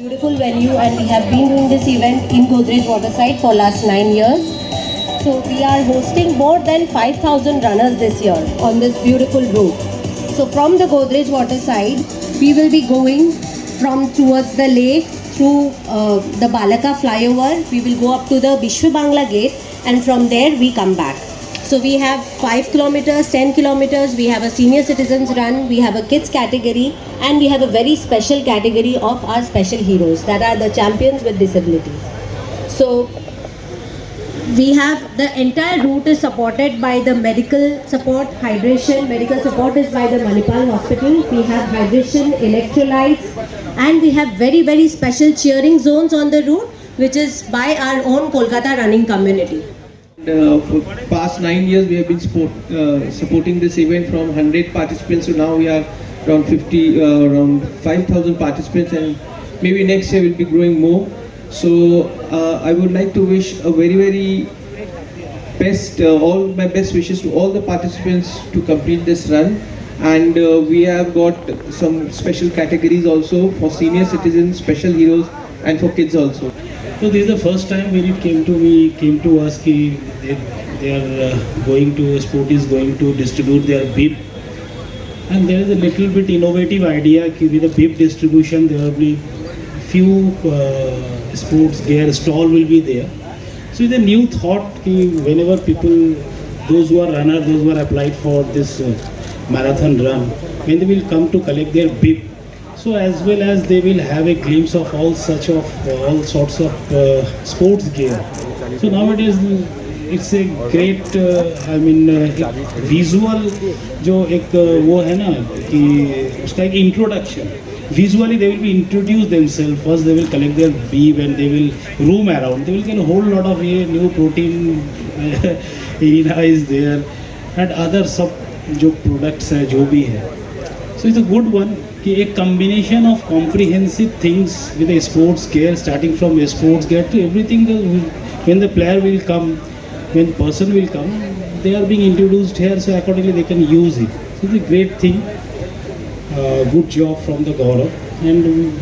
Beautiful venue, and we have been doing this event in Godrej Waterside for last 9 years. So we are hosting more than 5,000 runners this year on this beautiful route. So from the Godrej Waterside, we will be going from towards the lakes through the Balaka flyover. We will go up to the Bishwa Bangla gate, and from there we come back. So we have 5 kilometers, 10 kilometers, we have a senior citizens run, we have a kids category, and we have a very special category of our special heroes, that are the champions with disabilities. So we have the entire route is supported by the medical support, hydration. Medical support is by the Manipal Hospital. We have hydration, electrolytes, and we have very special cheering zones on the route, which is by our own Kolkata running community. For past 9 years we have been supporting this event from 100 participants to now we are around 5,000 participants, and maybe next year we'll be growing more. So I would like to wish a very best, all my best wishes to all the participants to complete this run. And we have got some special categories also for senior citizens, special heroes, and for kids also. So this is the first time when it came to us कि they are going to, sport is going to distribute their bib, and there is a little bit innovative idea कि with the bib distribution there will be few sports gear stall will be there. So it's a new thought कि whenever people, those who are runners, those who are applied for this marathon run, when they will come to collect their bib, so as well as they will have a glimpse of all sorts of sports gear. So nowadays it's a great visual जो एक वो है ना कि उसका एक introduction. Visually they will be introduced themselves. First they will collect their bib and they will roam around. They will get a whole lot of new protein arena is there and other सब जो products हैं जो भी है. So it's a good one कि एक combination of comprehensive things with a sports gear, starting from a sports gear to everything. When the player will come, when the person will come, they are being introduced here, so accordingly they can use it. So it's a great thing. Good job from the Gaurav. And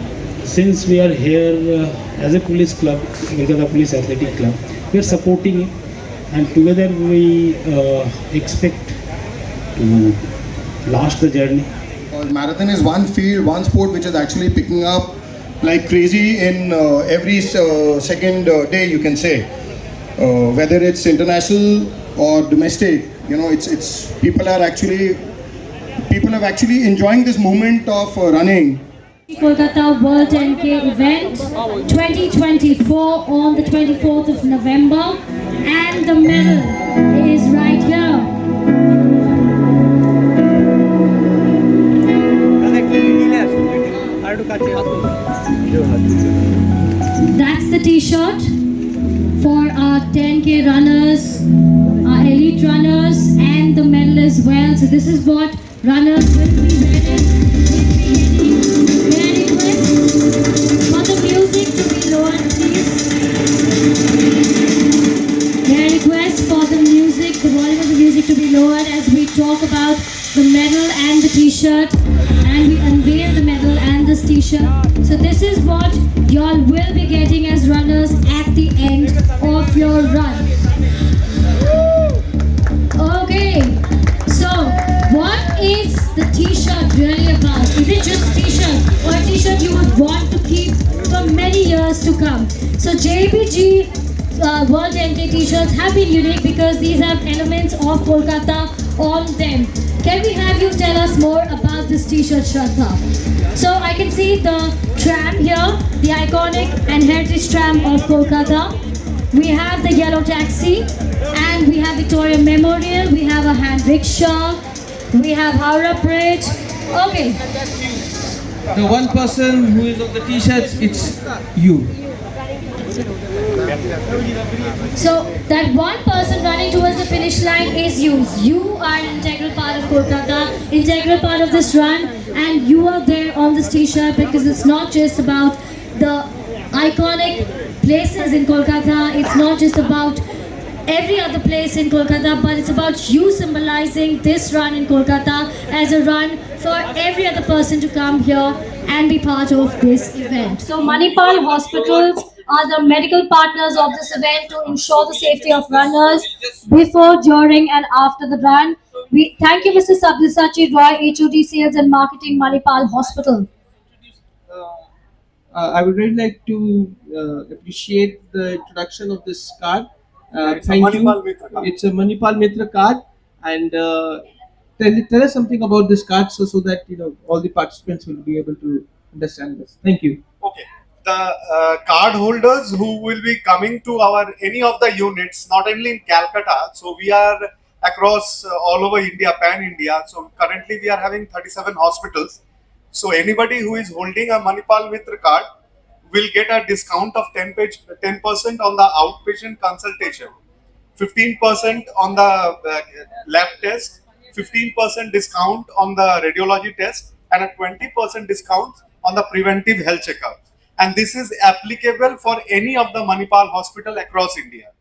since we are here as a police club, Kolkata Police Athletic Club, we are supporting it, and together we expect to last the journey. Marathon is one field, one sport which is actually picking up like crazy in every second day, you can say. Whether it's international or domestic, you know, it's people have actually enjoying this movement of running. Kolkata World 10K event 2024 on the 24th of November, and the medal is right here. That's the t-shirt for our 10K runners, our elite runners, and the medal as well. So this is what runners will be wearing. May I request for the music to be lowered, please? May I request for the music, the volume of the music to be lowered as we talk about the medal and the t-shirt, and we unveil the medal and this t-shirt. So this is what y'all will be getting as runners at the end of your run. Okay, so what is the t-shirt really about? Is it just a t-shirt, or a t-shirt you would want to keep for many years to come? So JBG World 10K t-shirts have been unique because these have elements of Kolkata on them. Can we have you tell us more about this t-shirt, Shraddha? So I can see the tram here, the iconic and heritage tram of Kolkata. We have the yellow taxi, and we have Victoria Memorial, we have a hand rickshaw, we have Howrah Bridge. Okay. The one person who is on the t-shirts, it's you. So that one person running towards the finish line is you. You are an integral part of Kolkata, integral part of this run, and you are there on this t-shirt because it's not just about the iconic places in Kolkata, it's not just about every other place in Kolkata, but it's about you symbolizing this run in Kolkata as a run for every other person to come here and be part of this event. So Manipal Hospitals are the medical partners of this event to ensure the safety of runners before, during and after the run. We thank you, Mr. Sabyasachi Roy, HOD Sales and Marketing, Manipal Hospital. I would really like to appreciate the introduction of this card. It's a Thank you. Manipal Mitra card. It's a Manipal Mitra card, and tell us something about this card, so that all the participants will be able to understand this. Thank you. Okay. The card holders who will be coming to our any of the units, not only in Calcutta, so we are across all over India, pan India. So currently we are having 37 hospitals. So anybody who is holding a Manipal Mitra card will get a discount of 10% on the outpatient consultation, 15% on the lab test, 15% discount on the radiology test, and a 20% discount on the preventive health checkup. And this is applicable for any of the Manipal hospital across India.